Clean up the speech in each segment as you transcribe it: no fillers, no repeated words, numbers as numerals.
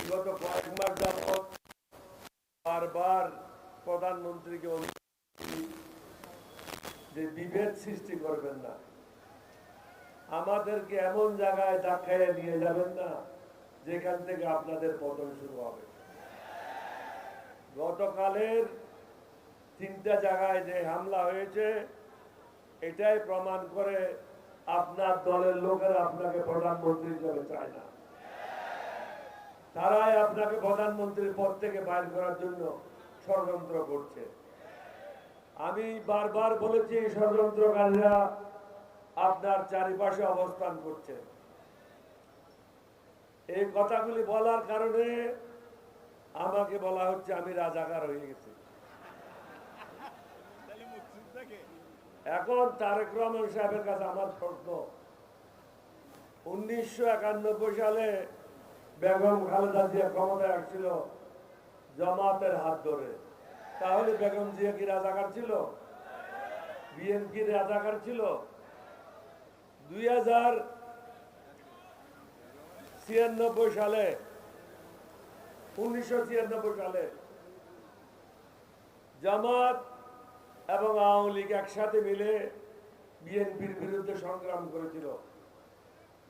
বিগত কয়েক মাস যাবৎ বারবার প্রধানমন্ত্রীকে যে বিভেদ সৃষ্টি করবেন না, আমাদেরকে এমন জায়গায় ধাক্কায় নিয়ে যাবেন না যেখান থেকে আপনাদের পতন শুরু হবে। গতকালের 3টা জায়গায় যে হামলা হয়েছে এটাই প্রমাণ করে আপনার দলের লোকেরা আপনাকে প্রধানমন্ত্রী হিসেবে চায় না। তারাই আপনাকে প্রধানমন্ত্রীর পদ থেকে বাইর করার জন্য ষড়যন্ত্র করছে। আমি বারবার বলেছি ষড়যন্ত্রকারীরা আপনার চারিপাশে অবস্থান করছে। এই কথাগুলি বলার কারণে আমাকে বলা হচ্ছে আমি রাজাকার হয়ে গেছি। এখন তারেক রহমান সাহেবের কাছে আমার প্রশ্ন, 1991 সালে বেগম খালেদা জিয়া ক্ষমতায় আসছিল জামাতের হাত ধরে, তাহলে বেগম জিয়া কি রাজাকার ছিল? বিএনপি রাজাকার ছিল? 1996 সালে জামাত এবং আওয়ামী লীগ একসাথে মিলে বিএনপির বিরুদ্ধে সংগ্রাম করেছিল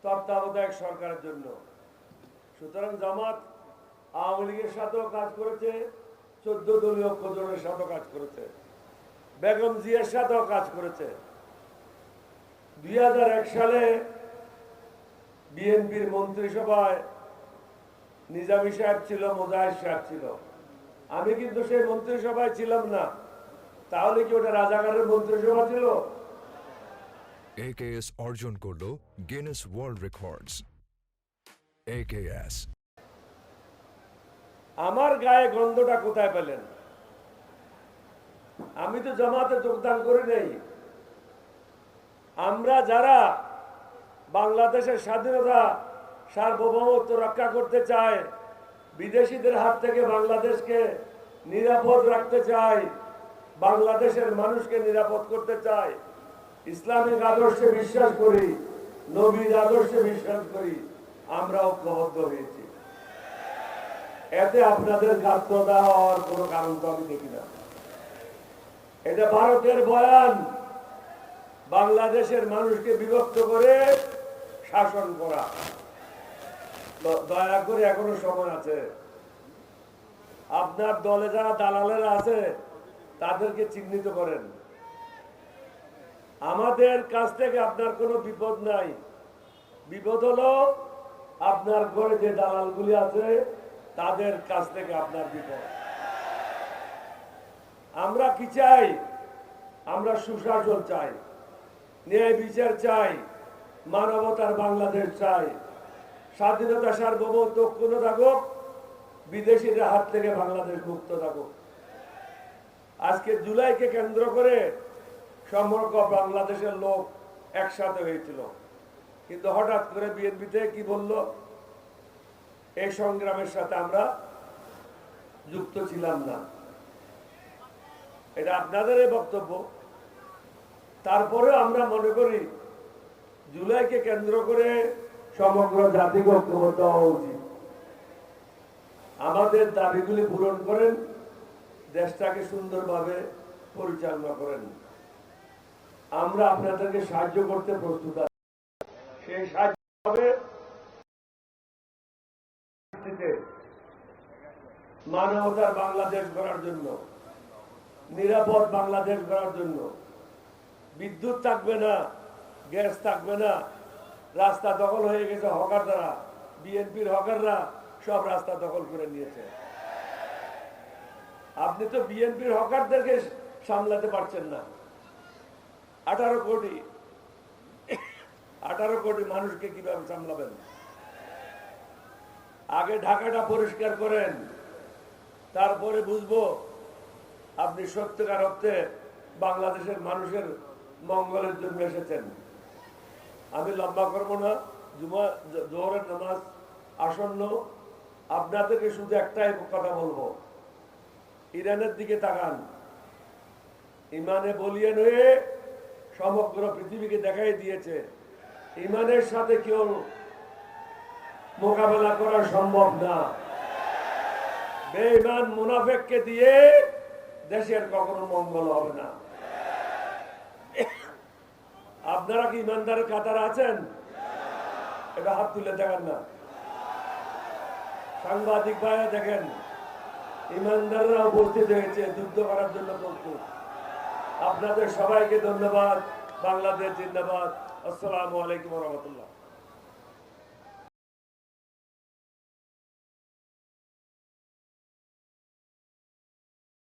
তত্ত্বাবধায়ক সরকারের জন্য। সুতরাং জামাত আওয়ামী লীগের সাথেও কাজ করেছে, 14 দলীয় ঐক্যজোটের সাথেও কাজ করেছে, বেগম জিয়ার সাথেও কাজ করেছে। 2001 সালে বিএনপির মন্ত্রিসভায় নিজামী সাহেব ছিল, মোজাহিদ সাহেব ছিল। আমি কিন্তু সেই মন্ত্রিসভায় ছিলাম না, তাহলে কি ওটা রাজাকারের মন্ত্রিসভা ছিল? AKS অর্জন করলো গিনেস ওয়ার্ল্ড রেকর্ডস। AKS আমার গায়ে গন্ধটা কোথায় পেলেন? আমি তো জামাতে যোগদান করি নাই। আমরা যারা বাংলাদেশের স্বাধীনতা সার্বভৌমত্ব রক্ষা করতে চাই, বিদেশিদের হাত থেকে বাংলাদেশকে নিরাপদ রাখতে চাই, বাংলাদেশের মানুষকে নিরাপদ করতে চাই, ইসলামিক আদর্শে বিশ্বাস করি, নবীর আদর্শে বিশ্বাস করি, আমরা ঐক্যবদ্ধ হয়েছি। এতে আপনাদের গাত্রতা হওয়ার কোনো কারণ তো আমি দেখি না। এটা ভারতের বয়ান, বাংলাদেশের মানুষকে বিভক্ত করে শাসন করা। দয়া করে এখনো সময় আছে। আপনার দলে যারা দালালেরা আছে তাদেরকে চিহ্নিত করেন। আমাদের কাছ থেকে আপনার কোনো বিপদ নাই। বিপদ হলো আপনার ঘরে যে দালালগুলি আছে তাদের কাছ থেকে আপনার বিপদ। আমরা কি চাই? আমরা সুশাসন চাই, ন্যায় বিচার চাই, মানবতার বাংলাদেশ চাই, স্বাধীনতা সার্বভৌমত্ব অক্ষুণ্ণ থাকুক, বিদেশিদের হাত থেকে বাংলাদেশ মুক্ত থাকুক। আজকে জুলাইকে কেন্দ্র করে সমগ্র বাংলাদেশের লোক একসাথে হয়েছিল, কিন্তু হঠাৎ করে বিএনপি থেকে কি বলল? এই সংগ্রামের সাথে আমরা যুক্ত ছিলাম না। এটা আপনাদের বক্তব্য। তারপরে আমরা মনে করি জুলাইকে কেন্দ্র করে সমগ্র জাতিকে ঐক্যবদ্ধ হওয়া উচিত। আমাদের দাবিগুলি পূরণ করেন, দেশটাকে সুন্দরভাবে পরিচালনা করেন। আমরা আপনাদেরকে সাহায্য করতে প্রস্তুত আছি। সেই সাহায্য হবে মানবতার বাংলাদেশ গড়ার জন্য, নিরাপদ বাংলাদেশ গড়ার জন্য। বিদ্যুৎ থাকবে না, গ্যাস থাকবে না, রাস্তা দখল হয়ে গেছে হকার দ্বারা। বিএনপির হকাররা সব রাস্তা দখল করে নিয়েছে। আপনি তো বিএনপির হকারদেরকে সামলাতে পারছেন না। 18 কোটি মানুষকে কিভাবে সামলাবেন? আগে ঢাকাটা পরিষ্কার করেন, তারপরে বুঝবো আপনি সত্যিকার অর্থে বাংলাদেশের মানুষের মঙ্গলের জন্য এসেছেন। আমি লম্বা করবো না, জোহরের নামাজ আসন্ন। আপনাদেরকে শুধু একটাই কথা বলবো, ইরানের দিকে তাকান। ইমানে বলিয়ান হয়ে সমগ্র পৃথিবীকে দেখাই দিয়েছে ইমানের সাথে কেউ মোকাবেলা করা সম্ভব না। বেঈমান মুনাফিককে দিয়ে দেশের কখনো মঙ্গল হবে না। আপনারা কি ইমানদারের কাতারে আছেন? এটা হাত তুলে দেখেন না। সাংবাদিক ভাইরা দেখেন, ইমানদাররা উপস্থিত হয়েছে যুদ্ধ করার জন্য প্রস্তুত। আপনাদের সবাইকে ধন্যবাদ। বাংলাদেশ জিন্দাবাদ। আসসালামু আলাইকুম ওয়া রাহমাতুল্লাহ।